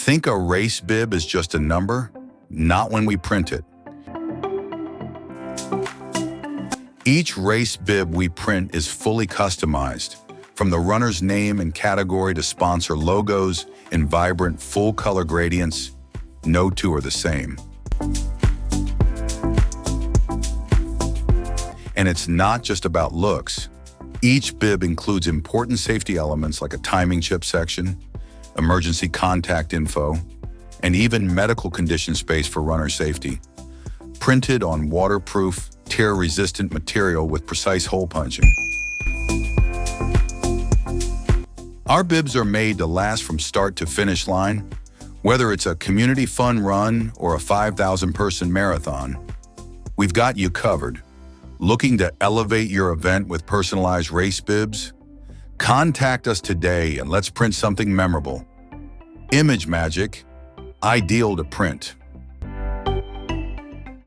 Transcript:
Think a race bib is just a number? Not when we print it. Each race bib we print is fully customized, from the runner's name and category to sponsor logos in vibrant, full-color gradients. No two are the same. And it's not just about looks. Each bib includes important safety elements like a timing chip section, emergency contact info, and even medical condition space for runner safety. Printed on waterproof, tear-resistant material with precise hole punching. Our bibs are made to last from start to finish line, whether it's a community fun run or a 5,000-person marathon. We've got you covered. Looking to elevate your event with personalized race bibs? Contact us today and let's print something memorable. Image magic, ideal to print.